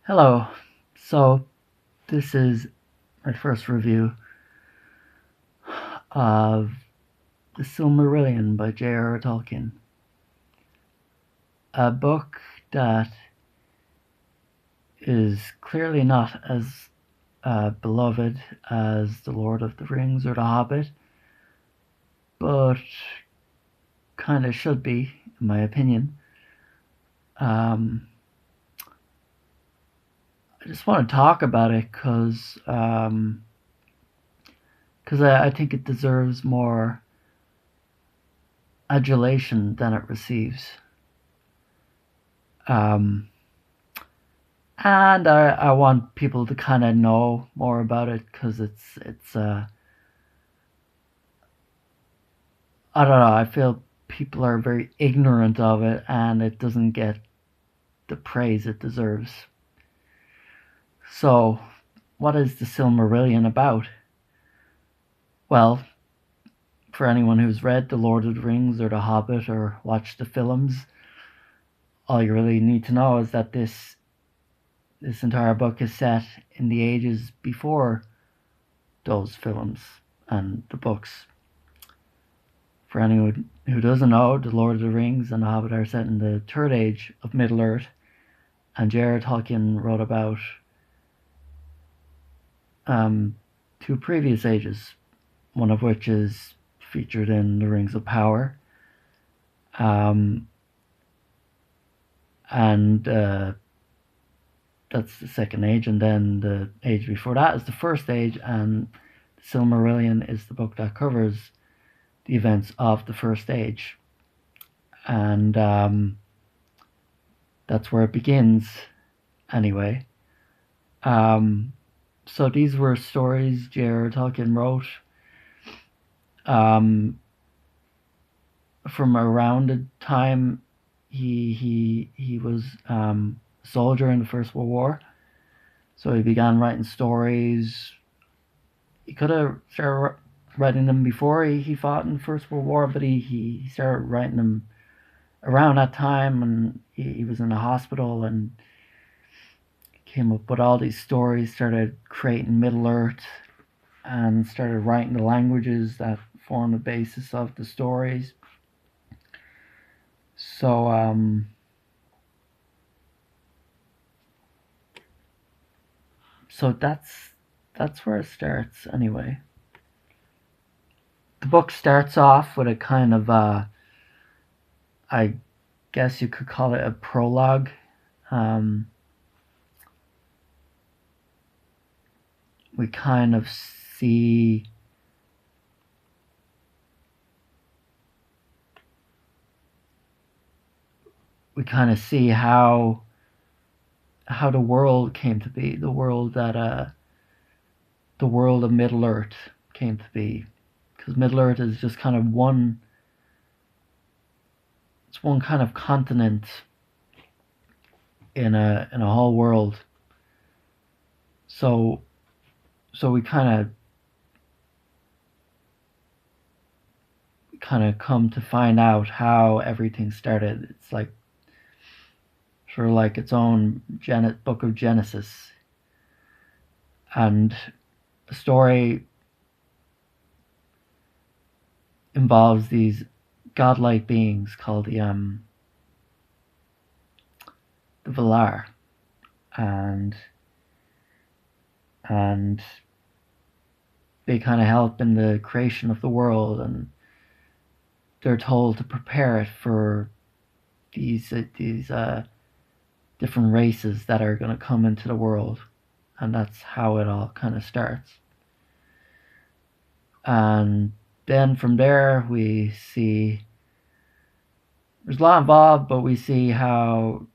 Hello. So, this is my first review of The Silmarillion by J.R.R. Tolkien. A book that is clearly not as beloved as The Lord of the Rings or The Hobbit, but kind of should be, in my opinion. I just want to talk about it because I think it deserves more adulation than it receives. Um, and I want people to kind of know more about it because it's I don't know. I feel people are very ignorant of it, and it doesn't get the praise it deserves. So, what is the Silmarillion about? Well, for anyone who's read The Lord of the Rings or The Hobbit or watched the films, all you really need to know is that this entire book is set in the ages before those films and the books. For anyone who doesn't know, The Lord of the Rings and The Hobbit are set in the Third Age of Middle-earth, and J.R.R. Tolkien wrote about two previous ages, one of which is featured in The Rings of Power, and that's the second age, and then the age before that is the first age, and Silmarillion is the book that covers the events of the first age, and that's where it begins, anyway. So these were stories J.R.R. Tolkien wrote from around the time he was a soldier in the First World War. So he began writing stories. He could have started writing them before he fought in the First World War, but he started writing them around that time, and he was in a hospital and came up with all these stories, started creating Middle-earth, and started writing the languages that form the basis of the stories. So so that's where it starts anyway. The book starts off with a kind of I guess you could call it a prologue. Um, we kind of see how the world came to be, the world that the world of Middle-earth came to be, because Middle-earth is just kind of it's one kind of continent in a whole world. So we kind of come to find out how everything started. It's like sort of like its own book of Genesis, and the story involves these godlike beings called the Valar, and and they kind of help in the creation of the world, and they're told to prepare it for these different races that are going to come into the world, and that's how it all kind of starts. And then from there we see there's a lot involved, but we see how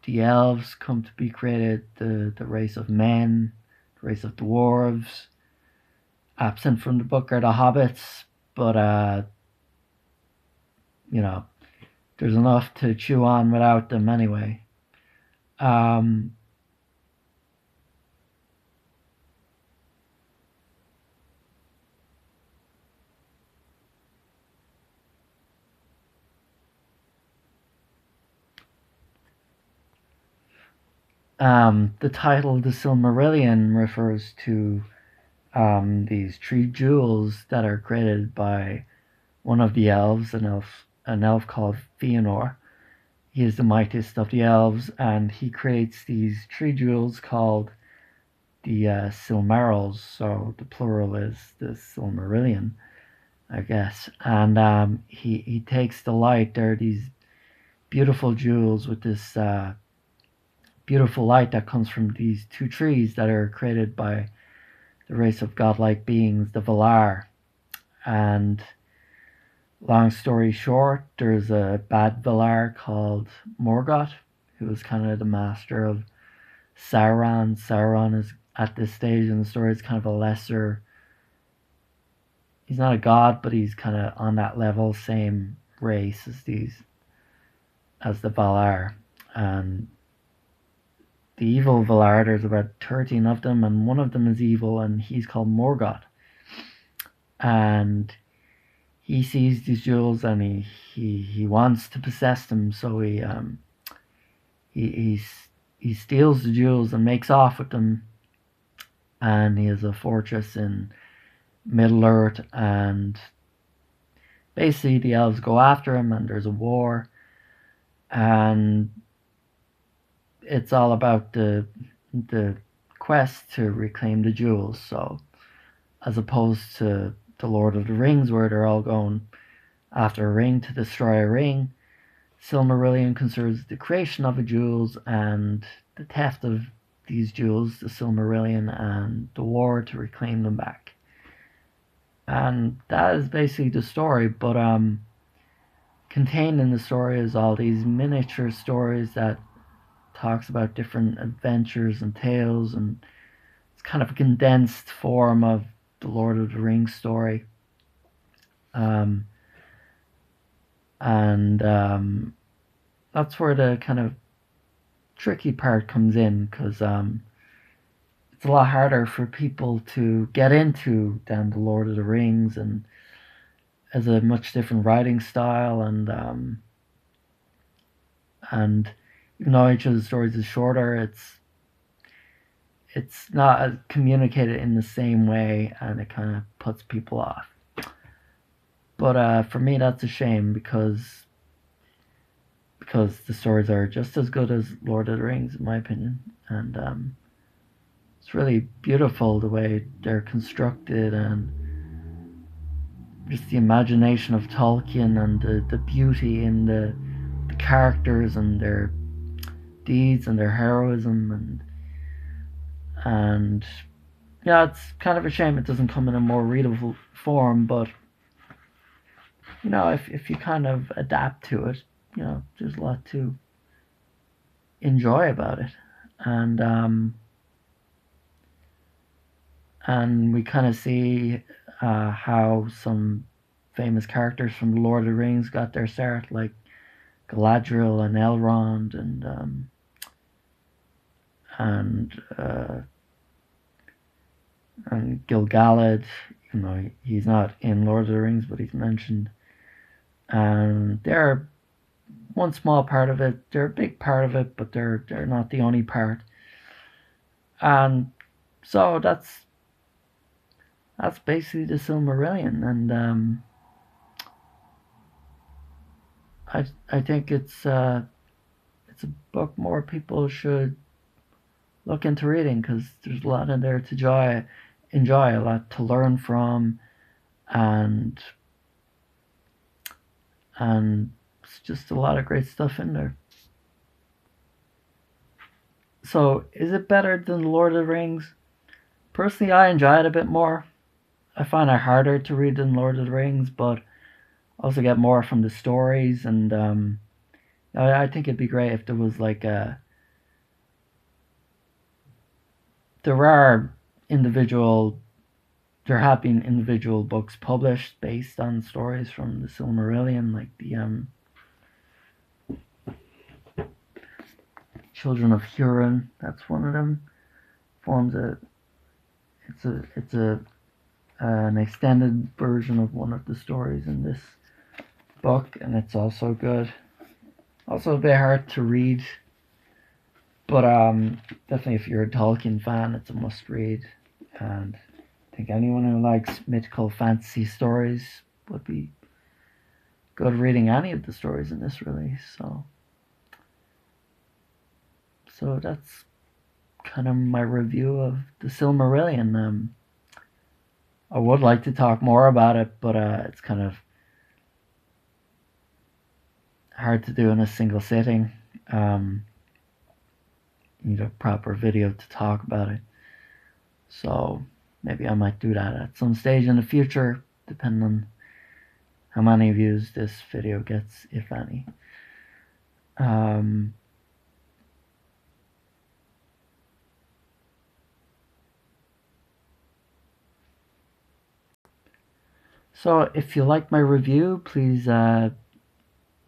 the elves come to be created, the race of men, the race of dwarves. Absent from the book are the hobbits, but you know, there's enough to chew on without them anyway. Um, The title "The Silmarillion" refers to these three jewels that are created by one of the elves, an elf called Fëanor. He is the mightiest of the elves, and he creates these three jewels called the Silmarils. So the plural is the Silmarillion, I guess. And he takes the light. There are these beautiful jewels with this beautiful light that comes from these two trees that are created by the race of godlike beings, the Valar. And long story short, there's a bad Valar called Morgoth, who is kind of the master of Sauron. Sauron is, at this stage in the story, is kind of a lesser. He's not a god, but he's kind of on that level, same race as the Valar. And the evil Valar, there's about 13 of them, and one of them is evil, and he's called Morgoth. And he sees these jewels, and he wants to possess them, so he steals the jewels and makes off with them. And he has a fortress in Middle Earth, and basically the elves go after him, and there's a war, and it's all about the quest to reclaim the jewels. So as opposed to the Lord of the Rings, where they're all going after a ring to destroy a ring, Silmarillion concerns the creation of the jewels and the theft of these jewels, the Silmarillion, and the war to reclaim them back. And that is basically the story, but contained in the story is all these miniature stories that talks about different adventures and tales, and it's kind of a condensed form of the Lord of the Rings story. And that's where the kind of tricky part comes in, because it's a lot harder for people to get into than the Lord of the Rings, and has a much different writing style, and even though each of the stories is shorter, it's not communicated in the same way, and it kind of puts people off. But for me, that's a shame, because the stories are just as good as Lord of the Rings, in my opinion, and it's really beautiful the way they're constructed, and just the imagination of Tolkien, and the beauty in the characters and their deeds and their heroism, and yeah, it's kind of a shame it doesn't come in a more readable form, but if you kind of adapt to it, there's a lot to enjoy about it. And we kind of see how some famous characters from the Lord of the Rings got their start, like Galadriel and Elrond, and Gil-galad. He's not in Lord of the Rings, but he's mentioned. And they're one small part of it. They're a big part of it, but they're not the only part. And so that's basically the Silmarillion, and I think it's a book more people should look into reading, because there's a lot in there to enjoy, a lot to learn from, and it's just a lot of great stuff in there. So, is it better than Lord of the Rings? Personally, I enjoy it a bit more. I find it harder to read than Lord of the Rings, but I also get more from the stories, and I think it'd be great if there was like there have been individual books published based on stories from the Silmarillion, like the Children of Huron. That's one of them. It's an extended version of one of the stories in this book, and it's also good. Also a bit hard to read, But definitely, if you're a Tolkien fan, it's a must read. And I think anyone who likes mythical fantasy stories would be good reading any of the stories in this, really. So that's kind of my review of the Silmarillion. I would like to talk more about it, but it's kind of hard to do in a single sitting. You need a proper video to talk about it. So maybe I might do that at some stage in the future, depending on how many views this video gets, if any. So if you like my review, please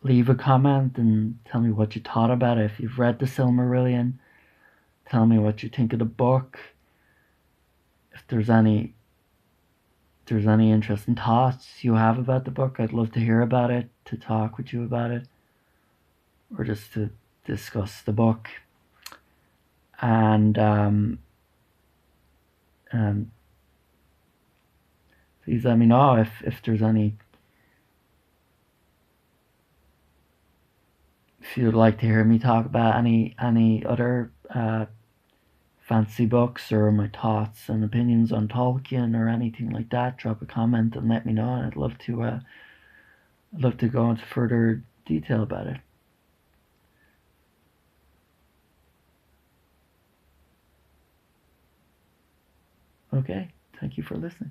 leave a comment and tell me what you thought about it. If you've read the Silmarillion, tell me what you think of the book. If there's any interesting thoughts you have about the book, I'd love to hear about it, to talk with you about it, or just to discuss the book. And please let me know if there's any, if you'd like to hear me talk about any other fantasy books, or my thoughts and opinions on Tolkien or anything like that. Drop a comment and let me know, and I'd love to go into further detail about it. Okay, thank you for listening.